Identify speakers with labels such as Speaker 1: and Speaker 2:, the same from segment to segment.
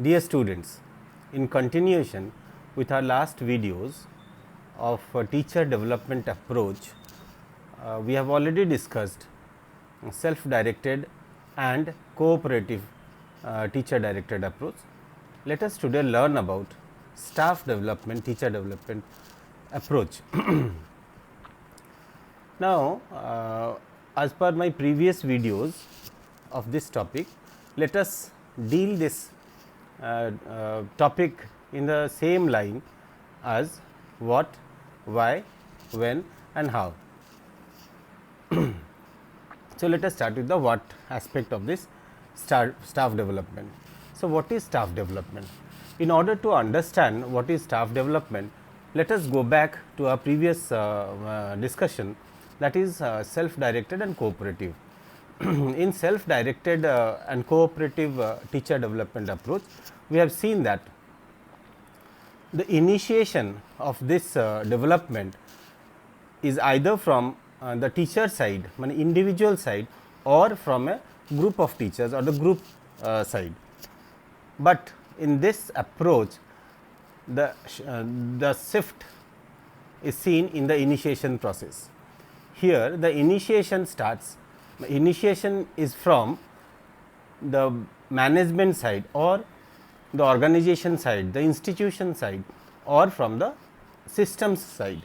Speaker 1: Dear students, in continuation with our last videos of teacher development approach, we have already discussed self-directed and cooperative teacher directed approach. Let us today learn about staff development, teacher development approach. Now, as per my previous videos of this topic, let us deal this topic in the same line as what, why, when and how. So, let us start with the what aspect of this staff development. So, what is staff development? In order to understand what is staff development, let us go back to our previous discussion, that is self-directed and cooperative. In self-directed and cooperative teacher development approach, we have seen that the initiation of this development is either from the teacher side, individual side, or from a group of teachers or the group side. But in this approach, the shift is seen in the initiation process. Here the initiation starts, initiation is from the management side or the organization side, the institution side, or from the systems side.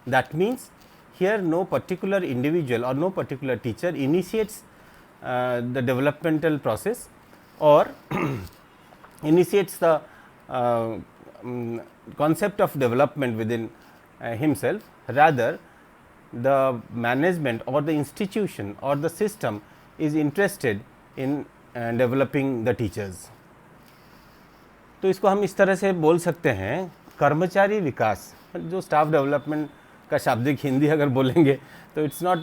Speaker 1: That means here no particular individual or no particular teacher initiates the developmental process or initiates the concept of development within himself. Rather, the management or the institution or the system is interested in developing the teachers. तो इसको हम इस तरह से बोल सकते हैं, कर्मचारी विकास, जो स्टाफ डेवलपमेंट का शाब्दिक हिंदी अगर बोलेंगे तो इट्स नॉट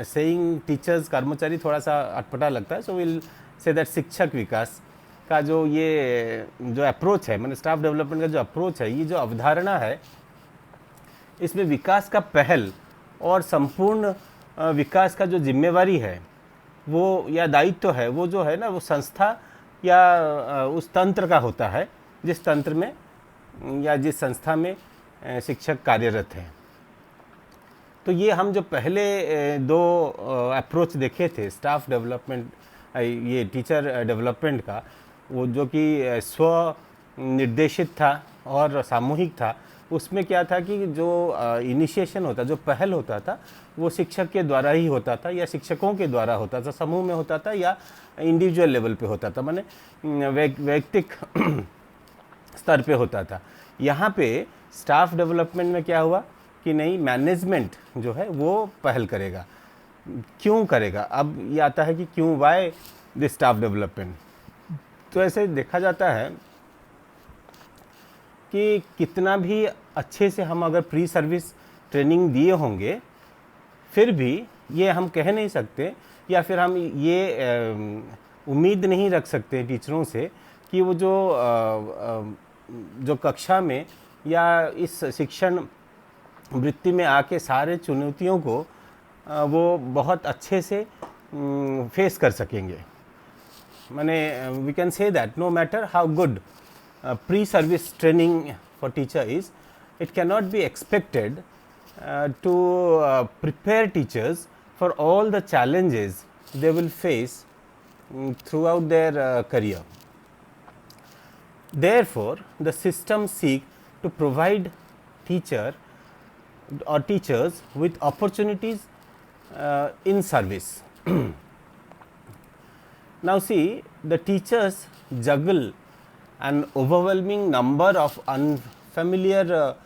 Speaker 1: सेइंग टीचर्स, कर्मचारी थोड़ा सा अटपटा लगता है. सो विल से दैट शिक्षक विकास का जो ये जो अप्रोच है, मैंने स्टाफ डेवलपमेंट का जो अप्रोच है, ये जो अवधारणा है, इसमें विकास का पहल और संपूर्ण विकास का जो जिम्मेवारी है वो या दायित्व है, वो जो है ना, वो संस्था या उस तंत्र का होता है जिस तंत्र में या जिस संस्था में शिक्षक कार्यरत हैं. तो ये हम जो पहले दो अप्रोच देखे थे स्टाफ डेवलपमेंट, ये टीचर डेवलपमेंट का, वो जो कि स्व निर्देशित था और सामूहिक था, उसमें क्या था कि जो इनिशिएशन होता, जो पहल होता था, वो शिक्षक के द्वारा ही होता था या शिक्षकों के द्वारा होता था, समूह में होता था या इंडिविजुअल लेवल पे होता था, माने वैयक्तिक स्तर पे होता था. यहाँ पे स्टाफ डेवलपमेंट में क्या हुआ कि नहीं, मैनेजमेंट जो है वो पहल करेगा. क्यों करेगा? अब ये आता है कि क्यों, वाई दिस स्टाफ डेवलपमेंट. तो ऐसे देखा जाता है कि कितना भी अच्छे से हम अगर प्री सर्विस ट्रेनिंग दिए होंगे, फिर भी ये हम कह नहीं सकते या फिर हम ये उम्मीद नहीं रख सकते टीचरों से कि वो जो कक्षा में या इस शिक्षण वृत्ति में आके सारे चुनौतियों को वो बहुत अच्छे से फेस कर सकेंगे. माने we can say that no matter how good pre-service training for teacher is, it cannot be expected to prepare teachers for all the challenges they will face throughout their career. Therefore, the system seek to provide teacher or teachers with opportunities in service. Now see, the teachers juggle an overwhelming number of unfamiliar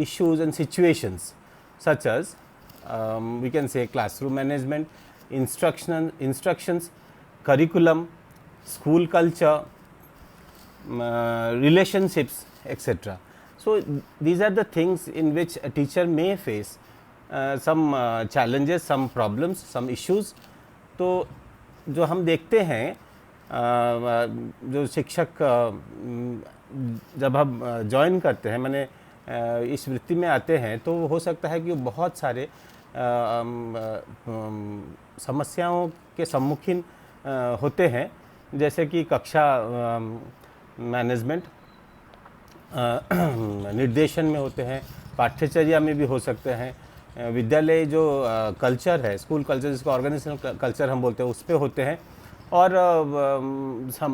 Speaker 1: issues and situations, such as we can say classroom management, instructions, curriculum, school culture, relationships, etc. So these are the things in which a teacher may face some challenges, some problems, some issues. तो जो हम देखते हैं, जो शिक्षक जब हम join करते हैं, मैंने इस वृत्ति में आते हैं, तो हो सकता है कि बहुत सारे समस्याओं के सम्मुखीन होते हैं जैसे कि कक्षा मैनेजमेंट निर्देशन में होते हैं, पाठ्यचर्या में भी हो सकते हैं, विद्यालय जो कल्चर है, स्कूल कल्चर जिसको ऑर्गेनाइजेशनल कल्चर हम बोलते हैं, उस पे होते हैं, और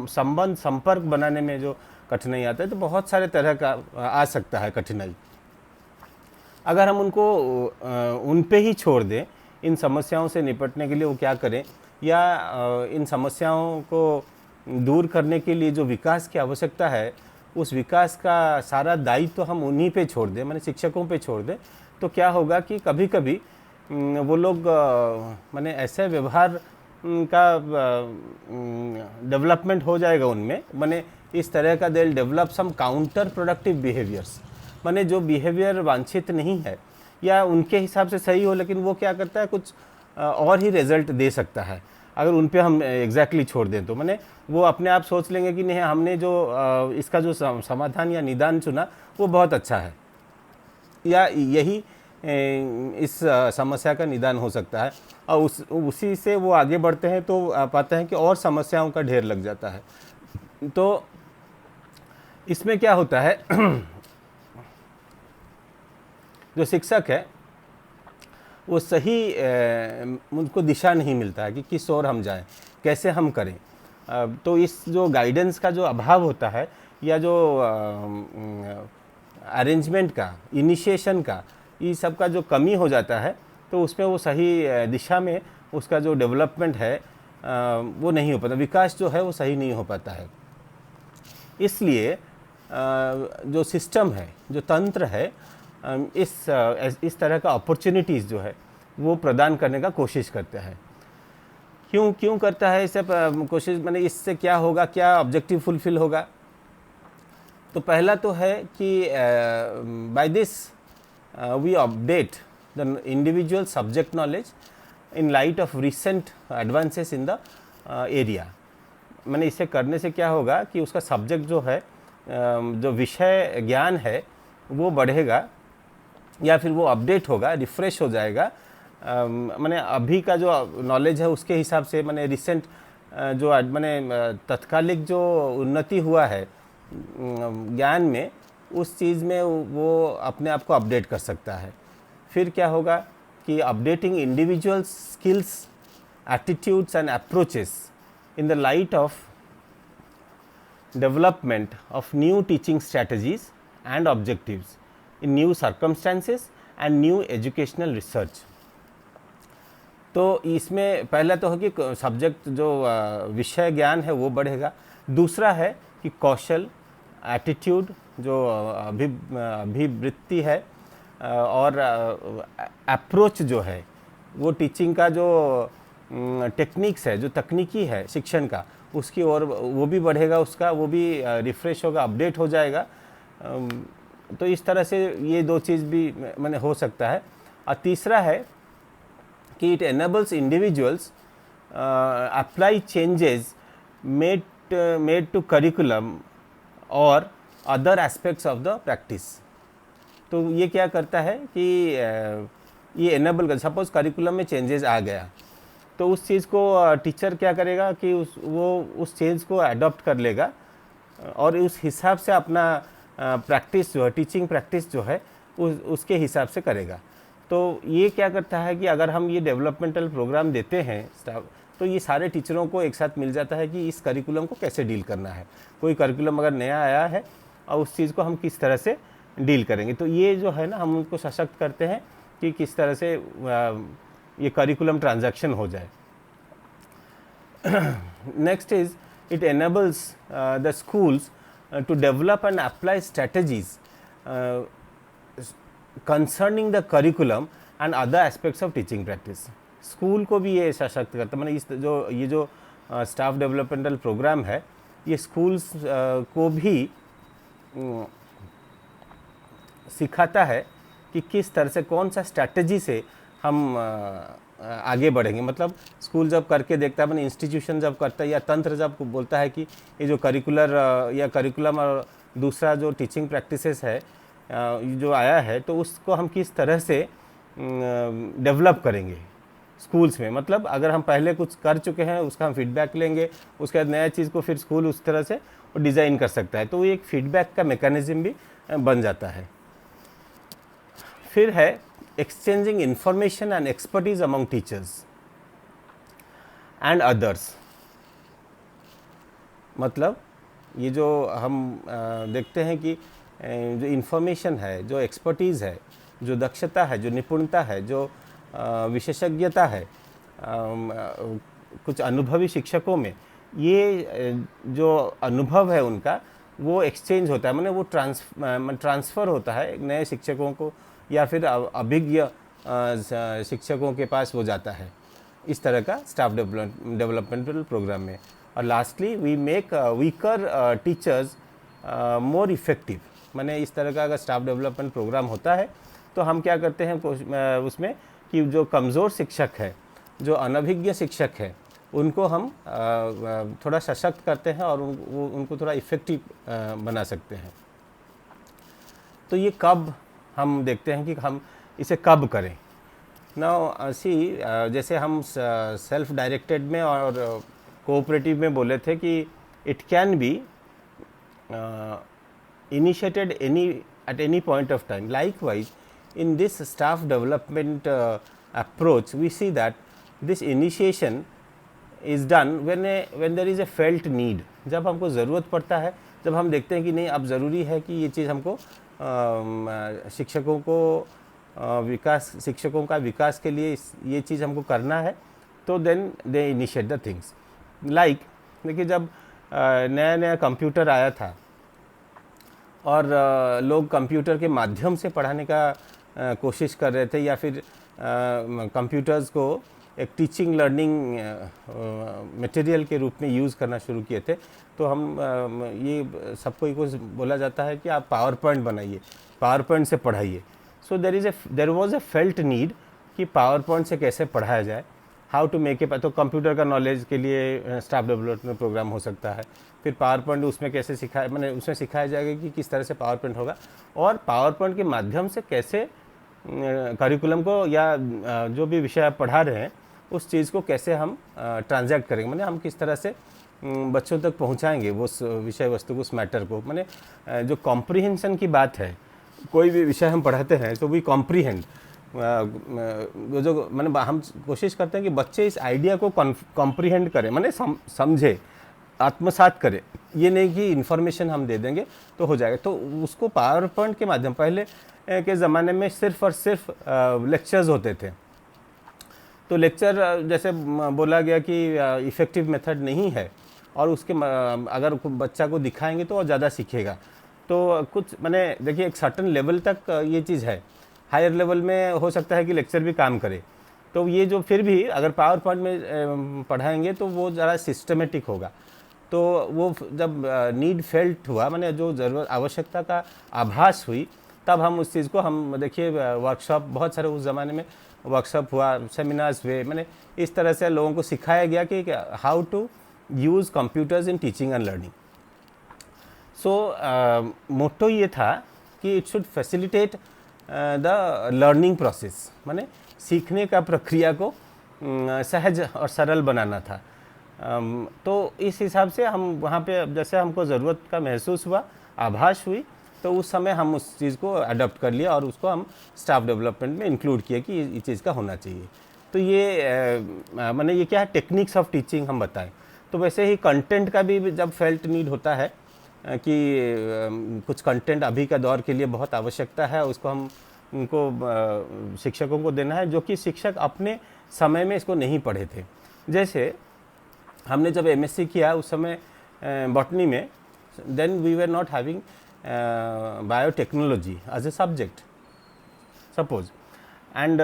Speaker 1: संबंध संपर्क बनाने में जो कठिनाई आता है, तो बहुत सारे तरह का आ सकता है कठिनाई। अगर हम उनको उन पे ही छोड़ दें, इन समस्याओं से निपटने के लिए वो क्या करें, या इन समस्याओं को दूर करने के लिए जो विकास की आवश्यकता है, उस विकास का सारा दायित्व हम उन्हीं पे छोड़ दें, माने शिक्षकों पे छोड़ दें, तो क्या होगा कि कभी कभी वो लोग माने ऐसे व्यवहार का डेवलपमेंट हो जाएगा उनमें, माने इस तरह का they develop some counterproductive behaviours, माने जो बिहेवियर वांछित नहीं है या उनके हिसाब से सही हो, लेकिन वो क्या करता है कुछ और ही रिजल्ट दे सकता है अगर उन पे हम एग्जैक्टली छोड़ दें। तो माने वो अपने आप सोच लेंगे कि नहीं, हमने जो इसका जो समाधान या निदान चुना वो बहुत अच्छा है, या यही इस समस्या का निदान हो सकता है, और उसी से वो आगे बढ़ते हैं तो पाते हैं कि और समस्याओं का ढेर लग जाता है। तो इसमें क्या होता है जो शिक्षक है वो सही उनको दिशा नहीं मिलता है कि किस ओर हम जाएं, कैसे हम करें। तो इस जो गाइडेंस का जो अभाव होता है, या जो अरेंजमेंट का, इनिशिएशन का, ये सब का जो कमी हो जाता है, तो उसमें वो सही दिशा में उसका जो डेवलपमेंट है वो नहीं हो पाता, विकास जो है वो सही नहीं हो पाता है। इसलिए जो सिस्टम है, जो तंत्र है, इस तरह का अपॉर्चुनिटीज़ जो है वो प्रदान करने का कोशिश करते हैं। क्यों करता है इसे कोशिश, माने इससे क्या होगा, क्या ऑब्जेक्टिव फुलफिल होगा? तो पहला तो है कि by this we update the individual subject knowledge in light of recent advances in the area. माने इसे करने से क्या होगा कि उसका सब्जेक्ट जो है, जो विषय ज्ञान है वो बढ़ेगा, या फिर वो अपडेट होगा, रिफ्रेश हो जाएगा। माने अभी का जो नॉलेज है उसके हिसाब से, माने रिसेंट जो माने तत्कालिक जो उन्नति हुआ है ज्ञान में, उस चीज़ में वो अपने आप को अपडेट कर सकता है। फिर क्या होगा कि updating individual skills, attitudes and approaches in the light of development of new teaching strategies and objectives in new circumstances and new educational research। तो इसमें पहला तो है कि सब्जेक्ट जो विषय ज्ञान है वो बढ़ेगा। दूसरा है कि कौशल, एटीट्यूड, जो अभिवृत्ति है, और अप्रोच जो है, वो टीचिंग का जो टेक्निक्स है, जो तकनीकी है शिक्षण का, उसकी ओर वो भी बढ़ेगा, उसका वो भी रिफ्रेश होगा, अपडेट हो जाएगा। तो इस तरह से ये दो चीज़ भी मैंने हो सकता है। और तीसरा है कि it enables individuals apply changes made to curriculum और other aspects of the practice. तो ये क्या करता है कि ये एनेबल कर, सपोज करिकुलम में चेंजेस आ गया, तो उस चीज़ को टीचर क्या करेगा कि वो उस चेंज को अडॉप्ट कर लेगा और उस हिसाब से अपना प्रैक्टिस जो है, टीचिंग प्रैक्टिस जो है उसके हिसाब से करेगा। तो ये क्या करता है कि अगर हम ये डेवलपमेंटल प्रोग्राम देते हैं स्टाफ, तो ये सारे टीचरों को एक साथ मिल जाता है कि इस करिकुलम को कैसे डील करना है। कोई करिकुलम अगर नया आया है और उस चीज़ को हम किस तरह से डील करेंगे, तो ये जो है ना, हम उनको सशक्त करते हैं कि किस तरह से ये करिकुलम ट्रांजैक्शन हो जाए। Next is it enables the schools to develop and apply strategies concerning the curriculum and other aspects of teaching practice। School को भी ये सशक्त करता है। मैंने ये जो स्टाफ डेवलपमेंटल प्रोग्राम है, ये स्कूल्स को भी सिखाता है कि किस तरह से, कौन सा स्ट्रैटेजी से हम आगे बढ़ेंगे। मतलब स्कूल जब करके देखता है, मैंने इंस्टीट्यूशन जब करता है या तंत्र जब बोलता है कि ये जो करिकुलर या करिकुलम और दूसरा जो टीचिंग प्रैक्टिसेस है जो आया है, तो उसको हम किस तरह से डेवलप करेंगे, स्कूल्स में, मतलब अगर हम पहले कुछ कर चुके हैं उसका हम फीडबैक लेंगे, उसके बाद नया चीज़ को फिर स्कूल उस तरह से डिज़ाइन कर सकता है, तो वो एक फीडबैक का मैकेनिज्म भी बन जाता है। फिर है exchanging information and expertise among teachers and others. मतलब ये जो हम देखते हैं कि जो इन्फॉर्मेशन है, जो एक्सपर्टीज़ है, जो दक्षता है, जो निपुणता है, जो विशेषज्ञता है कुछ अनुभवी शिक्षकों में, ये जो अनुभव है उनका वो एक्सचेंज होता है, माने वो ट्रांसफ़र होता है नए शिक्षकों को या फिर अभिज्ञ शिक्षकों के पास वो जाता है, इस तरह का स्टाफ डेवलपमेंटल प्रोग्राम में। और lastly we make weaker teachers more effective, माने इस तरह का अगर स्टाफ डेवलपमेंट प्रोग्राम होता है तो हम क्या करते हैं उसमें कि जो कमज़ोर शिक्षक है, जो अनभिज्ञ शिक्षक है, उनको हम थोड़ा सशक्त करते हैं और उनको थोड़ा इफ़ेक्टिव बना सकते हैं। तो ये कब हम देखते हैं कि हम इसे कब करें। नाउ सी, जैसे हम सेल्फ डायरेक्टेड में और कोऑपरेटिव में बोले थे कि it can be initiated at any point of time. Likewise, in this staff development approach, we see that this initiation is done when there is a felt need. जब हमको ज़रूरत पड़ता है, जब हम देखते हैं कि नहीं अब ज़रूरी है कि ये चीज़ हमको शिक्षकों का विकास के लिए ये चीज़ हमको करना है, तो then they initiate the things. Like देखिए, जब नया नया कंप्यूटर आया था और लोग कंप्यूटर के माध्यम से पढ़ाने का कोशिश कर रहे थे, या फिर कंप्यूटर्स को एक टीचिंग लर्निंग मटेरियल के रूप में यूज़ करना शुरू किए थे, तो हम ये सबको कुछ बोला जाता है कि आप पावर पॉइंट बनाइए, पावर पॉइंट से पढ़ाइए। So there was a felt need कि पावर पॉइंट से कैसे पढ़ाया जाए, हाउ टू मेक ए, तो कंप्यूटर का नॉलेज के लिए स्टाफ डेवलपमेंट प्रोग्राम हो सकता है। फिर पावर पॉइंट उसमें कैसे सिखाया, मैंने उसमें सिखाया जाएगा कि किस तरह से पावर पॉइंट होगा, और पावर पॉइंट के माध्यम से कैसे करिकुलम को या जो भी विषय आप पढ़ा रहे हैं उस चीज़ को कैसे हम ट्रांजैक्ट करेंगे, मैंने हम किस तरह से बच्चों तक पहुंचाएंगे वो विषय वस्तु को, उस मैटर को। मैंने जो कॉम्प्रीहेंशन की बात है, कोई भी विषय हम पढ़ाते हैं तो वी कॉम्प्रीहेंड, जो मैंने हम कोशिश करते हैं कि बच्चे इस आइडिया को कॉम्प्रीहेंड करें, मैंने समझे, आत्मसात करें। ये नहीं कि इन्फॉर्मेशन हम दे देंगे तो हो जाएगा। तो उसको पावर पॉइंट के माध्यम, पहले के ज़माने में सिर्फ और सिर्फ लेक्चर्स होते थे, तो लेक्चर जैसे बोला गया कि इफ़ेक्टिव मेथड नहीं है, और उसके अगर बच्चा को दिखाएंगे तो और ज़्यादा सीखेगा। तो कुछ मैंने देखिए एक सर्टन लेवल तक ये चीज़ है, हायर लेवल में हो सकता है कि लेक्चर भी काम करे, तो ये जो फिर भी अगर पावर पॉइंट में पढ़ाएंगे तो वो ज़रा सिस्टमेटिक होगा। तो वो जब नीड फेल्ट हुआ, मैंने जो ज़रूरत आवश्यकता का आभास हुई, तब हम उस चीज़ को हम देखिए वर्कशॉप, बहुत सारे उस ज़माने में वर्कशॉप हुआ, सेमिनार्स हुए, मैंने इस तरह से लोगों को सिखाया गया कि how to use computers in teaching and learning. So motto ये था कि it should facilitate the learning process, माने सीखने का प्रक्रिया को सहज और सरल बनाना था। तो इस हिसाब से हम वहाँ पे जैसे हमको ज़रूरत का महसूस हुआ, आभास हुई, तो उस समय हम उस चीज़ को अडॉप्ट कर लिया और उसको हम स्टाफ डेवलपमेंट में इंक्लूड किया कि ये चीज़ का होना चाहिए। तो ये माने ये क्या है, टेक्निक्स ऑफ टीचिंग हम बताएं। तो वैसे ही कंटेंट का भी जब फेल्ट नीड होता है कि कुछ कंटेंट अभी का दौर के लिए बहुत आवश्यकता है, उसको हम उनको शिक्षकों को देना है जो कि शिक्षक अपने समय में इसको नहीं पढ़े थे। जैसे हमने जब एमएससी किया उस समय बॉटनी में, then we were not having biotechnology as a subject suppose, and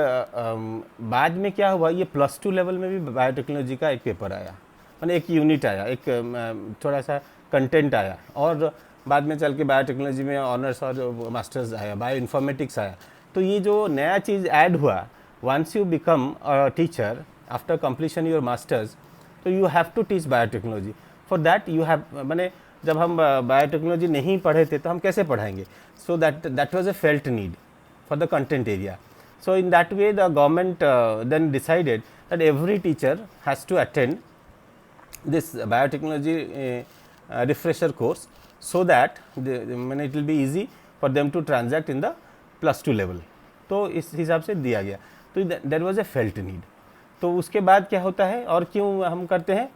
Speaker 1: बाद में क्या हुआ, ये +2 लेवल में भी बायोटेक्नोलॉजी का एक पेपर आया, मैंने एक यूनिट आया, एक थोड़ा सा कंटेंट आया, और बाद में चल के बायोटेक्नोलॉजी में ऑनर्स और मास्टर्स आया, बायो इन्फॉर्मेटिक्स आया। तो ये जो नया चीज़ ऐड हुआ, once you become a teacher after completion your masters, तो you have to teach biotechnology. For that you have, मैंने जब हम बायोटेक्नोलॉजी नहीं पढ़े थे तो हम कैसे पढ़ाएंगे, so that was a felt need for the content area. So in that way the government then decided that every teacher has to attend this biotechnology refresher course, so that it will be easy for them to transact in the +2 level. तो इस हिसाब से दिया गया, तो there was a felt need. तो उसके बाद क्या होता है और क्यों हम करते हैं,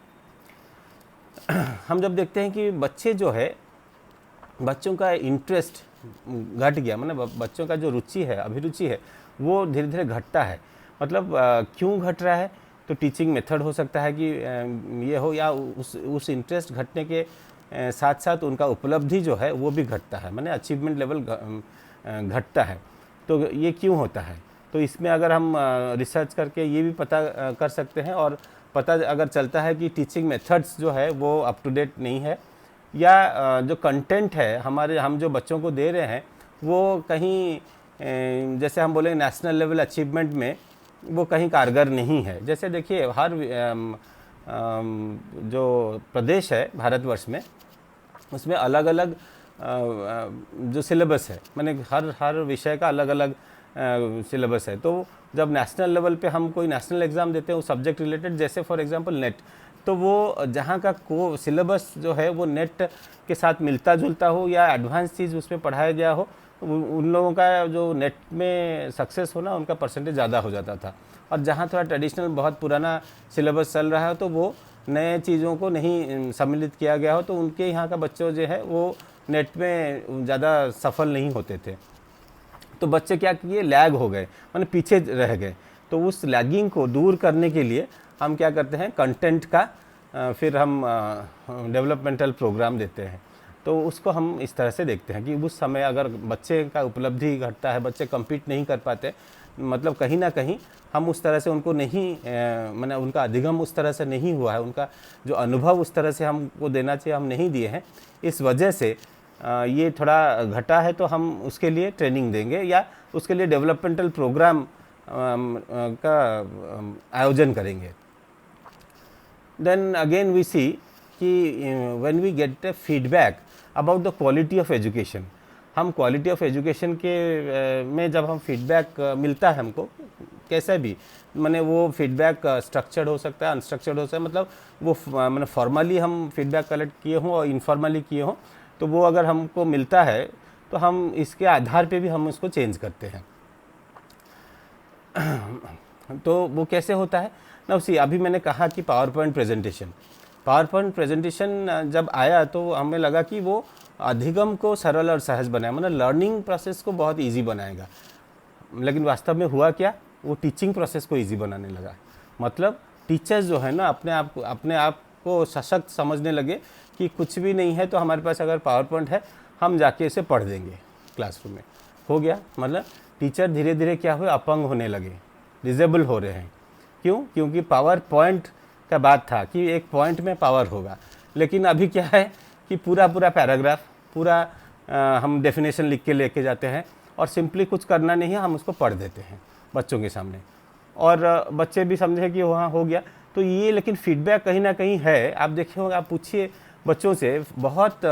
Speaker 1: हम जब देखते हैं कि बच्चे जो है, बच्चों का इंटरेस्ट घट गया, मतलब बच्चों का जो रुचि है, अभिरुचि है, वो धीरे धीरे घटता है. मतलब क्यों घट रहा है, तो टीचिंग मेथड हो सकता है कि ये हो, या उस इंटरेस्ट घटने के साथ साथ उनका उपलब्धि जो है वो भी घटता है, माने अचीवमेंट लेवल घटता है. तो ये क्यों होता है, तो इसमें अगर हम रिसर्च करके ये भी पता कर सकते हैं, और पता अगर चलता है कि टीचिंग मेथड्स जो है वो अप टू डेट नहीं है, या जो कंटेंट है हम जो बच्चों को दे रहे हैं वो कहीं जैसे हम बोले नेशनल लेवल अचीवमेंट में वो कहीं कारगर नहीं है. जैसे देखिए हर जो प्रदेश है भारतवर्ष में, उसमें अलग अलग जो सिलेबस है, माने हर विषय का अलग अलग सिलेबस है. तो जब नेशनल लेवल पे हम कोई नेशनल एग्ज़ाम देते हैं उस सब्जेक्ट रिलेटेड, जैसे फॉर एग्जांपल नेट, तो वो जहाँ का सिलेबस जो है वो नेट के साथ मिलता जुलता हो या एडवांस चीज़ उसमें पढ़ाया गया हो, उन लोगों का जो नेट में सक्सेस होना उनका परसेंटेज ज़्यादा हो जाता था. और जहाँ थोड़ा ट्रेडिशनल बहुत पुराना सिलेबस चल रहा है तो वो नए चीज़ों को नहीं सम्मिलित किया गया हो, तो उनके यहाँ का बच्चों जो है वो नेट में ज़्यादा सफल नहीं होते थे. तो बच्चे क्या किए, लैग हो गए, माने पीछे रह गए. तो उस लैगिंग को दूर करने के लिए हम क्या करते हैं, कंटेंट का फिर हम डेवलपमेंटल प्रोग्राम देते हैं. तो उसको हम इस तरह से देखते हैं कि उस समय अगर बच्चे का उपलब्धि घटता है, बच्चे कम्पीट नहीं कर पाते, मतलब कहीं ना कहीं हम उस तरह से उनको नहीं माने उनका अधिगम उस तरह से नहीं हुआ है, उनका जो अनुभव उस तरह से हमको देना चाहिए हम नहीं दिए हैं, इस वजह से ये थोड़ा घटा है. तो हम उसके लिए ट्रेनिंग देंगे या उसके लिए डेवलपमेंटल प्रोग्राम का आयोजन करेंगे. देन अगेन वी सी कि when we get a feedback about the quality of education, हम क्वालिटी ऑफ एजुकेशन के में जब हम फीडबैक मिलता है हमको कैसा भी, माने वो फीडबैक स्ट्रक्चर्ड हो सकता है, अनस्ट्रक्चर्ड हो सकता है, मतलब वो माने फॉर्मली हम फीडबैक कलेक्ट किए हों और इनफॉर्मली किए हों, तो वो अगर हमको मिलता है तो हम इसके आधार पे भी हम उसको चेंज करते हैं. तो वो कैसे होता है ना, उसी अभी मैंने कहा कि पावर पॉइंट प्रेजेंटेशन जब आया तो हमें लगा कि वो अधिगम को सरल और सहज बनाया, मतलब लर्निंग प्रोसेस को बहुत इजी बनाएगा. लेकिन वास्तव में हुआ क्या, वो टीचिंग प्रोसेस को इजी बनाने लगा. मतलब टीचर्स जो है ना अपने आप को सशक्त समझने लगे कि कुछ भी नहीं है तो हमारे पास अगर पावर पॉइंट है हम जाके इसे पढ़ देंगे क्लासरूम में, हो गया. मतलब टीचर धीरे धीरे क्या हुए, अपंग होने लगे, डिजेबल हो रहे हैं. क्यों, क्योंकि पावर पॉइंट का बात था कि एक पॉइंट में पावर होगा, लेकिन अभी क्या है कि पूरा पैराग्राफ पूरा हम डेफिनेशन लिख के लेके जाते हैं और सिंपली कुछ करना नहीं है, हम उसको पढ़ देते हैं बच्चों के सामने और बच्चे भी समझे कि वहाँ हो गया. तो ये लेकिन फीडबैक कहीं ना कहीं है. आप देखे होंगे, आप पूछिए बच्चों से, बहुत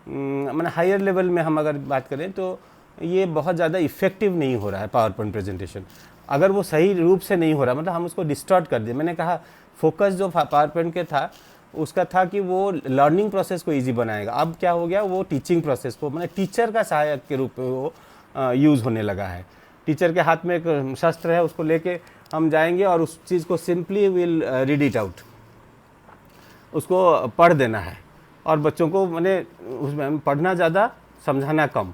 Speaker 1: मैंने हायर लेवल में हम अगर बात करें तो ये बहुत ज़्यादा इफ़ेक्टिव नहीं हो रहा है पावर पॉइंट प्रेजेंटेशन. अगर वो सही रूप से नहीं हो रहा, मतलब हम उसको डिस्टॉर्ट कर दिए. मैंने कहा फोकस जो पावर पॉइंट के था उसका था कि वो लर्निंग प्रोसेस को इजी बनाएगा. अब क्या हो गया, वो टीचिंग प्रोसेस को, मतलब टीचर का सहायक के रूप में वो यूज़ होने लगा है. टीचर के हाथ में एक शस्त्र है, उसको लेके हम जाएंगे और उस चीज़ को simply will read it out, उसको पढ़ देना है. और बच्चों को मैंने उसमें पढ़ना ज़्यादा, समझाना कम.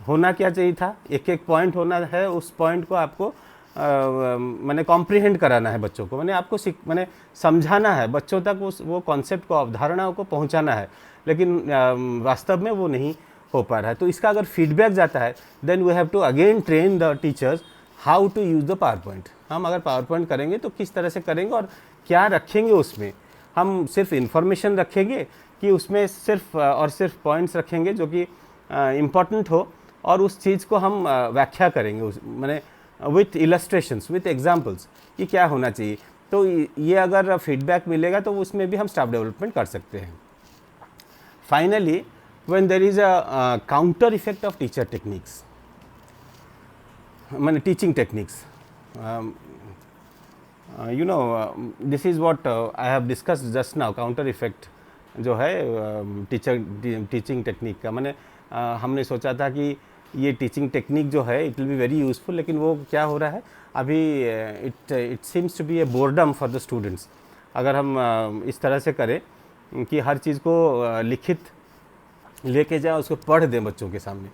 Speaker 1: होना क्या चाहिए था, एक एक पॉइंट होना है, उस पॉइंट को आपको मैंने कॉम्प्रीहेंड कराना है बच्चों को, मैंने आपको मैंने समझाना है बच्चों तक, वो कॉन्सेप्ट को, अवधारणाओं को पहुंचाना है. लेकिन वास्तव में वो नहीं हो पा रहा है. तो इसका अगर फीडबैक जाता है, then we have to again train the teachers how to use the PowerPoint. हम अगर पावर पॉइंट करेंगे तो किस तरह से करेंगे और क्या रखेंगे उसमें. हम सिर्फ इन्फॉर्मेशन रखेंगे कि उसमें सिर्फ और सिर्फ पॉइंट्स रखेंगे जो कि इम्पॉर्टेंट हो, और उस चीज़ को हम व्याख्या करेंगे मैंने विथ इलस्ट्रेशंस, विथ एग्जांपल्स कि क्या होना चाहिए. तो ये अगर फीडबैक मिलेगा तो उसमें भी हम स्टाफ डेवलपमेंट कर सकते हैं. Finally, when there is a counter effect of teacher techniques, मैंने teaching techniques, you know this is what I have discussed just now, counter effect जो है टीचिंग टेक्निक का। मैंने हमने सोचा था कि ये टीचिंग टेक्निक जो है it will be very useful, लेकिन वो क्या हो रहा है अभी, it seems to be a boredom for the students. अगर हम इस तरह से करें कि हर चीज़ को लिखित लेके जाए, उसको पढ़ दें बच्चों के सामने,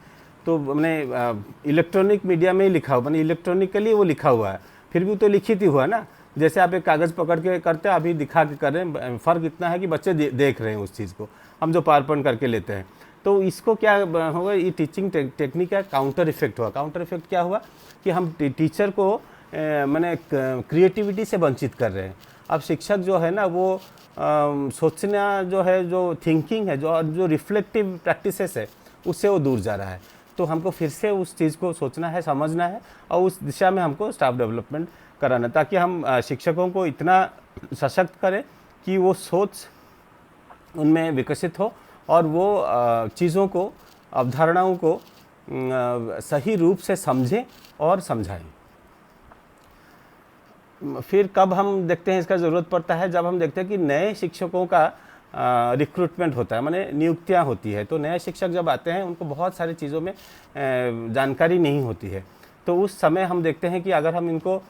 Speaker 1: तो मैंने इलेक्ट्रॉनिक मीडिया में ही लिखा हुआ, मैंने इलेक्ट्रॉनिकली वो लिखा हुआ है, फिर भी तो लिखित ही हुआ ना। जैसे आप एक कागज़ पकड़ के करते हैं, अभी दिखा के कर रहे हैं, फ़र्क इतना है कि बच्चे देख रहे हैं उस चीज़ को, हम जो पावरपॉइंट करके लेते हैं। तो इसको क्या होगा, ये टीचिंग टेक्निक का काउंटर इफेक्ट हुआ। काउंटर इफेक्ट क्या हुआ कि हम टीचर को मैंने क्रिएटिविटी से वंचित कर रहे हैं। अब शिक्षक जो है ना वो सोचना जो है, जो थिंकिंग है, जो रिफ्लेक्टिव प्रैक्टिसेस है, उससे वो दूर जा रहा है। तो हमको फिर से उस चीज़ को सोचना है, समझना है, और उस दिशा में हमको स्टाफ डेवलपमेंट कराना, ताकि हम शिक्षकों को इतना सशक्त करें कि वो सोच उनमें विकसित हो और वो चीज़ों को, अवधारणाओं को सही रूप से समझें और समझाएं। फिर कब हम देखते हैं इसका ज़रूरत पड़ता है, जब हम देखते हैं कि नए शिक्षकों का रिक्रूटमेंट होता है, माने नियुक्तियां होती है। तो नए शिक्षक जब आते हैं उनको बहुत सारी चीज़ों में जानकारी नहीं होती है, तो उस समय हम देखते हैं कि अगर हम इनको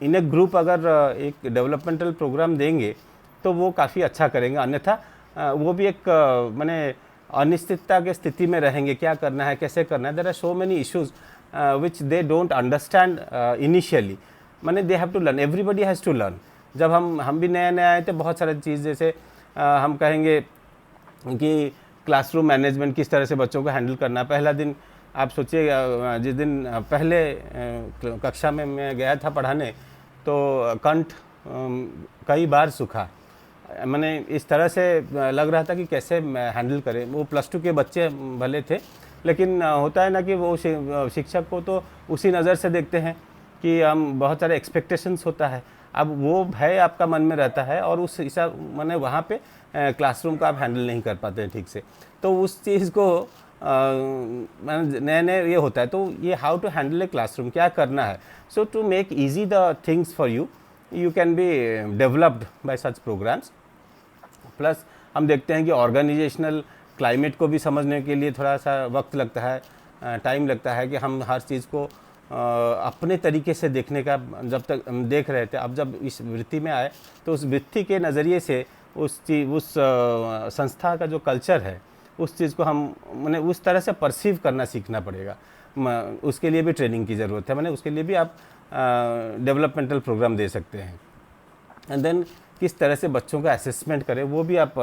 Speaker 1: इन ए ग्रुप अगर एक डेवलपमेंटल प्रोग्राम देंगे तो वो काफ़ी अच्छा करेंगे। अन्यथा वो भी एक माने अनिश्चितता की स्थिति में रहेंगे, क्या करना है, कैसे करना है। There are so many issues which they don't understand initially, माने they have to learn, everybody has to learn. जब हम भी नए आए थे, बहुत सारी चीज़, जैसे हम कहेंगे कि क्लासरूम मैनेजमेंट किस तरह से बच्चों को हैंडल करना। पहला दिन आप सोचिए, जिस दिन पहले कक्षा में मैं गया था पढ़ाने, तो कंठ कई बार सूखा, मैंने इस तरह से लग रहा था कि कैसे हैंडल करें। वो +2 के बच्चे भले थे, लेकिन होता है ना कि वो शिक्षक को तो उसी नज़र से देखते हैं कि हम, बहुत सारे एक्सपेक्टेशंस होता है। अब वो भय आपका मन में रहता है और उस हिसाब मैंने वहाँ पे क्लासरूम को आप हैंडल नहीं कर पाते हैं ठीक से। तो उस चीज़ को नए नए ये होता है, तो ये how to handle a classroom, क्या करना है। So to make easy the things for you, you can be developed by such programs. Plus हम देखते हैं कि ऑर्गेनाइजेशनल क्लाइमेट को भी समझने के लिए थोड़ा सा वक्त लगता है, टाइम लगता है, कि हम हर चीज़ को अपने तरीके से देखने का, जब तक हम देख रहे थे, अब जब इस वृत्ति में आए तो उस वृत्ति के नज़रिए से उस संस्था का जो कल्चर है उस चीज़ को हम मैंने उस तरह से परसीव करना सीखना पड़ेगा। उसके लिए भी ट्रेनिंग की ज़रूरत है, मैंने उसके लिए भी आप डेवलपमेंटल प्रोग्राम दे सकते हैं। एंड देन किस तरह से बच्चों का असेसमेंट करें, वो भी आप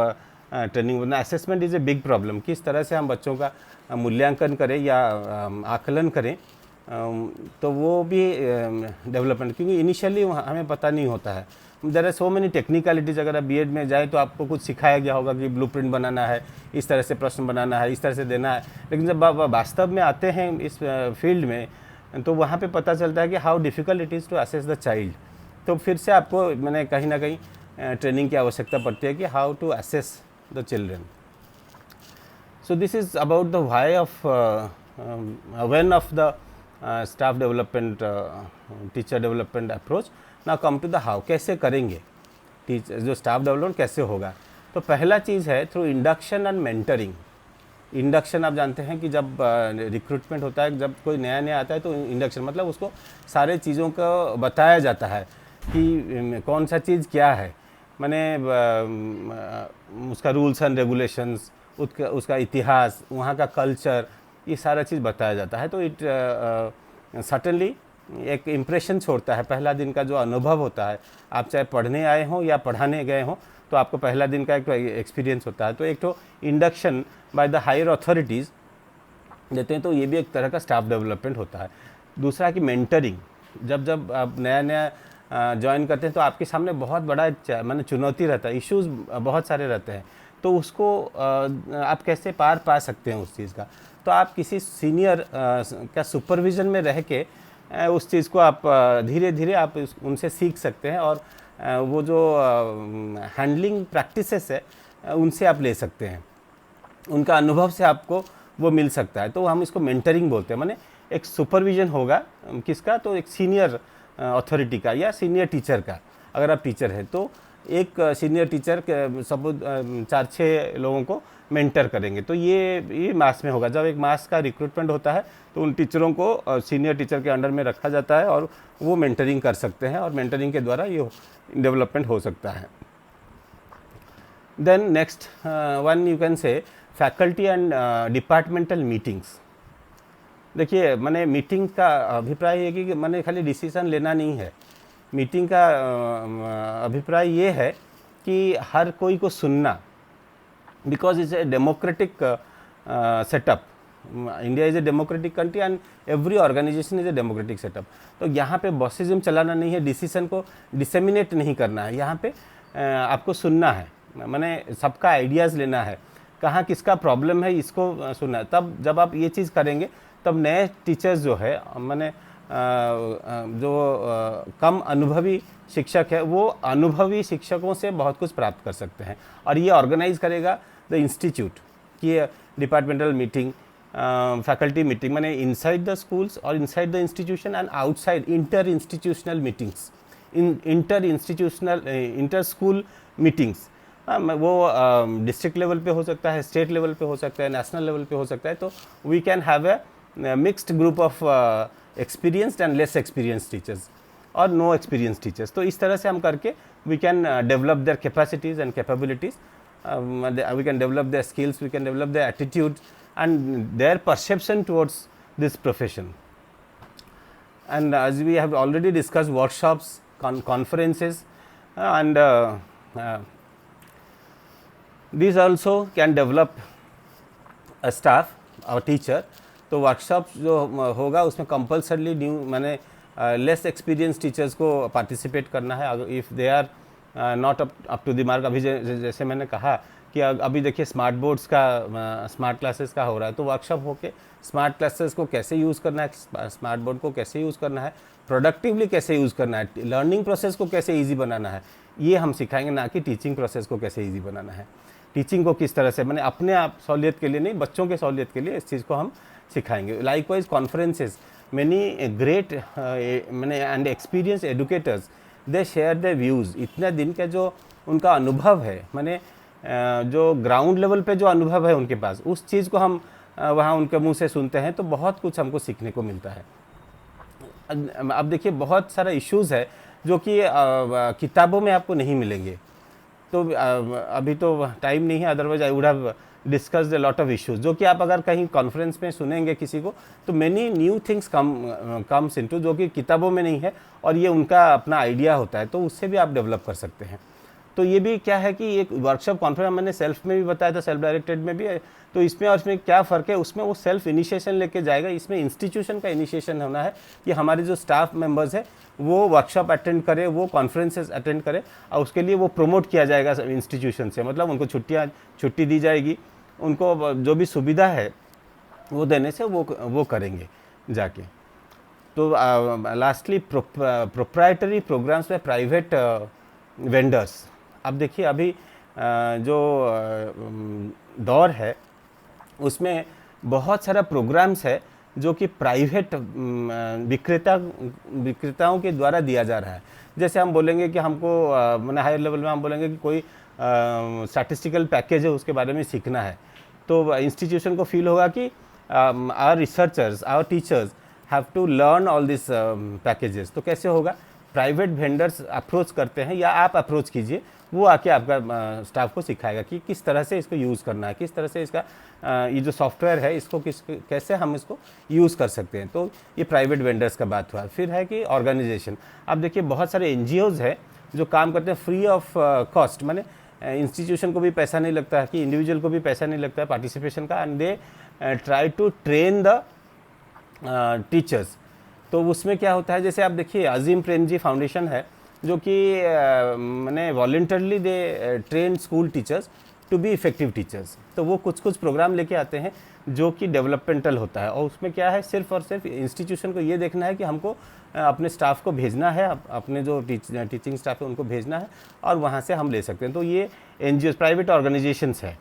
Speaker 1: ट्रेनिंग बनना। Assessment is a big problem, किस तरह से हम बच्चों का मूल्यांकन करें या आकलन करें, तो वो भी डेवलपमेंट, क्योंकि इनिशियली हमें पता नहीं होता है। There are so many technicalities. अगर आप बीएड में जाए तो आपको कुछ सिखाया गया होगा कि ब्लूप्रिंट बनाना है, इस तरह से प्रश्न बनाना है, इस तरह से देना है, लेकिन जब आप वास्तव में आते हैं इस फील्ड में, तो वहाँ पे पता चलता है कि how difficult it is to assess the child. तो फिर से आपको मैंने कहीं ना कहीं ट्रेनिंग की आवश्यकता पड़ती है कि how to assess the children. So this is about the why of when of the staff development, teacher development approach. Now come to the how, कैसे करेंगे टीचर जो स्टाफ डेवलपमेंट कैसे होगा। तो पहला चीज़ है through induction and mentoring. Induction आप जानते हैं कि जब रिक्रूटमेंट होता है, जब कोई नया नया आता है तो इंडक्शन मतलब उसको सारे चीज़ों को बताया जाता है कि कौन सा चीज़ क्या है, माने उसका रूल्स एंड रेगुलेशंस, उसका इतिहास, वहाँ का कल्चर, ये सारा चीज़ बताया जाता है। तो इट सर्टेनली एक इम्प्रेशन छोड़ता है। पहला दिन का जो अनुभव होता है, आप चाहे पढ़ने आए हों या पढ़ाने गए हों, तो आपको पहला दिन का एक एक्सपीरियंस होता है। तो एक तो induction by the higher authorities देते हैं, तो ये भी एक तरह का स्टाफ डेवलपमेंट होता है। दूसरा कि मेंटरिंग, जब आप नया नया ज्वाइन करते हैं तो आपके सामने बहुत बड़ा माने चुनौती रहता है, इश्यूज़ बहुत सारे रहते हैं, तो उसको आप कैसे पार पा सकते हैं उस चीज़ का। तो आप किसी सीनियर का सुपरविज़न में रह के उस चीज़ को आप धीरे धीरे आप उनसे सीख सकते हैं, और वो जो हैंडलिंग प्रैक्टिसेस है उनसे आप ले सकते हैं, उनका अनुभव से आपको वो मिल सकता है। तो हम इसको मेंटरिंग बोलते हैं, माने एक सुपरविज़न होगा किसका, तो एक सीनियर अथॉरिटी का या सीनियर टीचर का, अगर आप टीचर हैं तो एक सीनियर टीचर सब 4-6 लोगों को मेंटर करेंगे। तो ये मास में होगा। जब एक मास का रिक्रूटमेंट होता है तो उन टीचरों को सीनियर टीचर के अंडर में रखा जाता है और वो मेंटरिंग कर सकते हैं और मेंटरिंग के द्वारा ये डेवलपमेंट हो सकता है। Then next one you can say faculty and departmental meetings. देखिए मैंने मीटिंग का अभिप्राय ये कि मैंने खाली डिसीजन लेना नहीं है। मीटिंग का अभिप्राय ये है कि हर कोई को सुनना, because it's a democratic setup. India is a democratic country and every organisation is a democratic setup. तो यहाँ पे बॉसिज्म चलाना नहीं है, डिसीजन को डिसेमिनेट नहीं करना है। यहाँ पे आपको सुनना है, मैंने सबका आइडियाज़ लेना है, कहाँ किसका प्रॉब्लम है इसको सुनना है। तब जब आप ये चीज़ करेंगे तब नए टीचर्स जो है, मैंने जो कम अनुभवी शिक्षक है वो अनुभवी शिक्षकों से बहुत कुछ प्राप्त कर सकते हैं। और ये ऑर्गेनाइज करेगा द इंस्टीट्यूट की डिपार्टमेंटल मीटिंग, फैकल्टी मीटिंग, मैंने इनसाइड द स्कूल्स और inside the institution and outside inter institutional meetings, inter school meetings. वो डिस्ट्रिक्ट लेवल पे हो सकता है, स्टेट लेवल पे हो सकता है, नेशनल लेवल पे हो सकता है। तो we can have a mixed group of experienced and less experienced teachers और नो एक्सपीरियंस टीचर्स। तो इस तरह से हम करके we can develop their capacities and capabilities, we can develop their skills, we can develop their attitude and their perception towards this profession. And as we have already discussed, workshops, conferences, and these also can develop a staff, our teacher. तो workshop जो होगा उसमें compulsorily new मैंने less experience teachers को participate करना है if they are not up to the mark. अभी जैसे मैंने कहा कि अभी देखिए स्मार्ट बोर्ड्स का, स्मार्ट क्लासेस का हो रहा है, तो वर्कशॉप होके स्मार्ट क्लासेस को कैसे यूज़ करना है, स्मार्ट बोर्ड को कैसे यूज़ करना है, प्रोडक्टिवली कैसे यूज़ करना है, लर्निंग प्रोसेस को कैसे ईजी बनाना है, ये हम सिखाएंगे, ना कि टीचिंग प्रोसेस को कैसे ईजी बनाना है। टीचिंग को किस तरह से, मैंने अपने आप सहूलियत के लिए नहीं, बच्चों के सहूलियत के लिए इस चीज़ को हम सिखाएंगे। लाइकवाइज कॉन्फ्रेंसेस, मैनी ग्रेट मैंने and experience educators, they share the views. इतने दिन का जो उनका अनुभव है, मैंने जो ग्राउंड लेवल पे जो अनुभव है उनके पास, उस चीज़ को हम वहाँ उनके मुंह से सुनते हैं तो बहुत कुछ हमको सीखने को मिलता है। अब देखिए बहुत सारा इश्यूज़ है जो कि किताबों में आपको नहीं मिलेंगे। तो अभी तो टाइम नहीं है, otherwise I would have discussed a lot of issues, जो कि आप अगर कहीं कॉन्फ्रेंस में सुनेंगे किसी को तो many new things comes into, जो कि किताबों में नहीं है और ये उनका अपना आइडिया होता है, तो उससे भी आप डेवलप कर सकते हैं। तो ये भी क्या है कि एक वर्कशॉप कॉन्फ्रेंस मैंने सेल्फ में भी बताया था, सेल्फ डायरेक्टेड में भी है, तो इसमें और इसमें क्या फ़र्क है, उसमें वो सेल्फ इनिशिएशन लेके जाएगा, इसमें इंस्टीट्यूशन का इनिशिएशन होना है कि हमारे जो स्टाफ मेंबर्स है वो वर्कशॉप अटेंड करे, वो कॉन्फ्रेंसेस अटेंड करे, और उसके लिए वो प्रमोट किया जाएगा इंस्टीट्यूशन से, मतलब उनको छुट्टी दी जाएगी, उनको जो भी सुविधा है वो देने से वो करेंगे जाके। तो लास्टली प्रोप्राइटरी प्रोग्राम्स में प्राइवेट वेंडर्स। अब देखिए अभी जो दौर है उसमें बहुत सारा प्रोग्राम्स है जो कि प्राइवेट विक्रेताओं के द्वारा दिया जा रहा है। जैसे हम बोलेंगे कि हमको मैंने हायर लेवल में हम बोलेंगे कि कोई स्टैटिस्टिकल पैकेज है उसके बारे में सीखना है, तो इंस्टीट्यूशन को फील होगा कि our researchers, our teachers have to learn all this packages. तो कैसे होगा, प्राइवेट वेंडर्स अप्रोच करते हैं या आप अप्रोच कीजिए, वो आके आपका स्टाफ को सिखाएगा कि किस तरह से इसको यूज़ करना है, किस तरह से इसका ये जो सॉफ्टवेयर है इसको कैसे हम इसको यूज़ कर सकते हैं। तो ये प्राइवेट वेंडर्स का बात हुआ। फिर है कि ऑर्गेनाइजेशन। अब देखिए बहुत सारे NGOs है जो काम करते हैं फ्री ऑफ कॉस्ट, माने इंस्टीट्यूशन को भी पैसा नहीं लगता है, कि इंडिविजुअल को भी पैसा नहीं लगता है पार्टिसिपेशन का, and they try to train the teachers. तो उसमें क्या होता है, जैसे आप देखिए अजीम प्रेमजी फाउंडेशन है जो कि मैंने voluntarily they train school teachers to be effective teachers. तो वो कुछ प्रोग्राम लेके आते हैं जो कि डेवलपमेंटल होता है, और उसमें क्या है, सिर्फ और सिर्फ इंस्टीट्यूशन को ये देखना है कि हमको अपने स्टाफ को भेजना है, अपने जो टीचिंग स्टाफ है उनको भेजना है, और वहाँ से हम ले सकते हैं। तो ये NGOs प्राइवेट ऑर्गेनाइजेशंस है,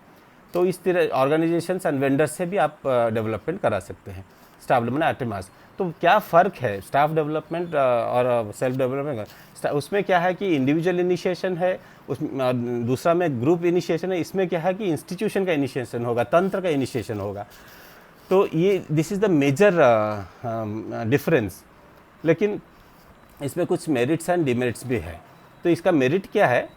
Speaker 1: तो इस तरह ऑर्गेनाइजेशंस एंड वेंडर्स से भी आप डेवलपमेंट करा सकते हैं। स्टाफ डेवलपमेंट एट ए मास। तो क्या फ़र्क है स्टाफ डेवलपमेंट और सेल्फ डेवलपमेंट का? उसमें क्या है कि इंडिविजुअल इनिशिएशन है, उस दूसरा में ग्रुप इनिशिएशन है। इसमें क्या है कि इंस्टीट्यूशन का इनिशिएशन होगा, तंत्र का इनिशिएशन होगा। तो ये this is the major difference. लेकिन इसमें कुछ मेरिट्स एंड डिमेरिट्स भी है। तो इसका मेरिट क्या है?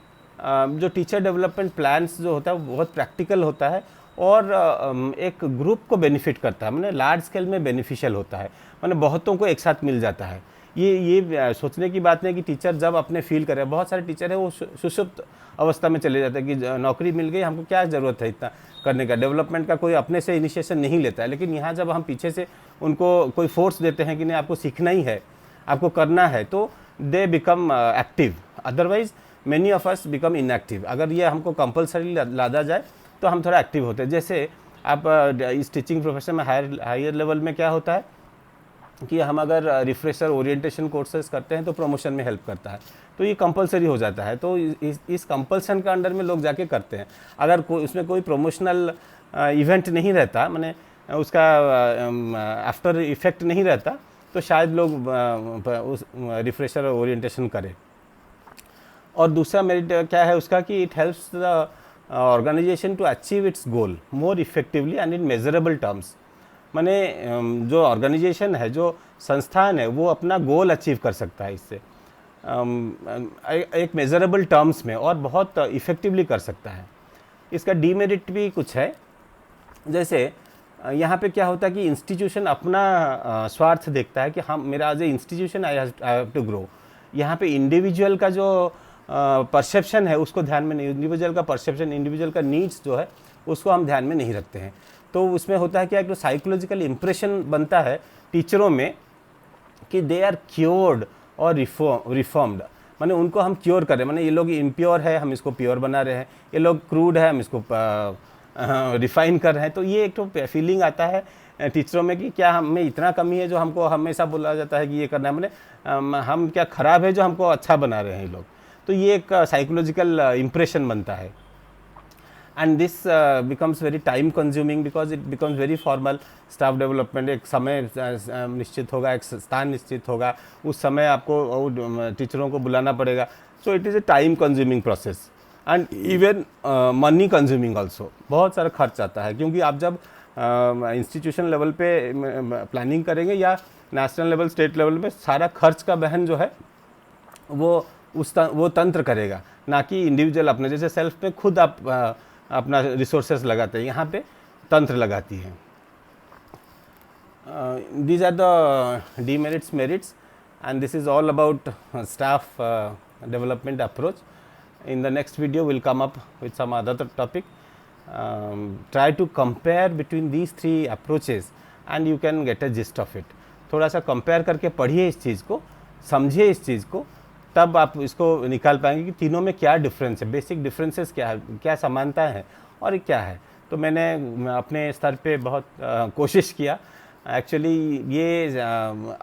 Speaker 1: जो टीचर डेवलपमेंट प्लान्स जो होता है वो बहुत प्रैक्टिकल होता है और एक ग्रुप को बेनिफिट करता है, मैंने लार्ज स्केल में बेनिफिशियल होता है, मैंने बहुतों को एक साथ मिल जाता है। ये सोचने की बात नहीं कि टीचर जब अपने फील करे, बहुत सारे टीचर है वो सुषुप्त अवस्था में चले जाते हैं कि नौकरी मिल गई, हमको क्या ज़रूरत है इतना करने का, डेवलपमेंट का कोई अपने से इनिशिएशन नहीं लेता है। लेकिन यहाँ जब हम पीछे से उनको कोई फोर्स देते हैं कि नहीं आपको सीखना ही है, आपको करना है, तो they become active. Otherwise many of us become inactive. अगर ये हमको कंपलसरी लादा जाए तो हम थोड़ा एक्टिव होते हैं। जैसे आप इस टीचिंग प्रोफेशन में हायर लेवल में क्या होता है कि हम अगर रिफ्रेशर ओरिएंटेशन कोर्सेज करते हैं तो प्रमोशन में हेल्प करता है, तो ये कंपलसरी हो जाता है। तो इस कंपल्सन का अंडर में लोग जाके करते हैं। अगर उसमें कोई प्रमोशनल इवेंट नहीं रहता, माने उसका आफ्टर इफेक्ट नहीं रहता, तो शायद लोग उस रिफ्रेशर ओरिएंटेशन करें। और दूसरा मेरिट क्या है उसका कि it helps the organisation to achieve its goal more effectively and in measurable terms. माने जो ऑर्गेनाइजेशन है, जो संस्थान है, वो अपना गोल अचीव कर सकता है इससे एक मेजरेबल टर्म्स में और बहुत इफ़ेक्टिवली कर सकता है। इसका डीमेरिट भी कुछ है। जैसे यहाँ पे क्या होता है कि इंस्टीट्यूशन अपना स्वार्थ देखता है कि हम मेरा as a institution I have to grow. यहाँ पे इंडिविजुअल का जो परसेप्शन है उसको ध्यान में नहीं, इंडिविजुअल का परसेप्शन, इंडिविजुअल का नीड्स जो है उसको हम ध्यान में नहीं रखते हैं। तो उसमें होता है क्या, एक तो साइकोलॉजिकल इम्प्रेशन बनता है टीचरों में कि दे आर क्योर्ड और रिफॉर्म्ड, माने उनको हम क्योर कर रहे हैं, माने ये लोग इम्प्योर है हम इसको प्योर बना रहे हैं, ये लोग क्रूड है हम इसको रिफाइन कर रहे हैं। तो ये एक तो फीलिंग आता है टीचरों में कि क्या हमें इतना कमी है जो हमको हमेशा बोला जाता है कि ये करना है, माने हम क्या ख़राब है जो हमको अच्छा बना रहे हैं ये लोग। तो ये एक साइकोलॉजिकल इम्प्रेशन बनता है। And this becomes very time consuming because it becomes very formal. Staff development एक समय निश्चित होगा, एक स्थान निश्चित होगा, उस समय आपको टीचरों को बुलाना पड़ेगा। So it is a time consuming process and even money consuming also. बहुत सारा खर्च आता है, क्योंकि आप जब इंस्टीट्यूशन लेवल पे प्लानिंग करेंगे या नेशनल लेवल स्टेट लेवल में, सारा खर्च का बहन जो है वो तंत्र करेगा, ना कि इंडिविजुअल अपने। जैसे सेल्फ पे खुद आप अपना रिसोर्सेस लगाते हैं, यहाँ पे तंत्र लगाती है। These are the demerits, merits, and this is all about staff development approach. In the next video we'll come up with some other topic. Try to compare between these three approaches and you can get a gist of it. थोड़ा सा compare करके पढ़िए इस चीज़ को, समझिए इस चीज़ को, तब आप इसको निकाल पाएंगे कि तीनों में क्या डिफरेंस है, बेसिक डिफरेंसेस क्या है, क्या समानता है और क्या है। तो मैंने अपने स्तर पे बहुत कोशिश किया। एक्चुअली ये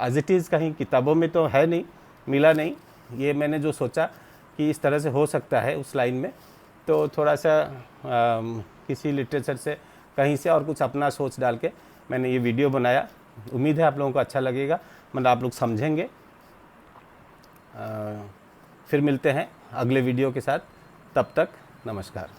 Speaker 1: एज इट इज़ कहीं किताबों में तो है नहीं, मिला नहीं। ये मैंने जो सोचा कि इस तरह से हो सकता है उस लाइन में, तो थोड़ा सा किसी लिटरेचर से कहीं से और कुछ अपना सोच डाल के मैंने ये वीडियो बनाया। उम्मीद है आप लोगों को अच्छा लगेगा, मतलब आप लोग समझेंगे। फिर मिलते हैं अगले वीडियो के साथ, तब तक नमस्कार।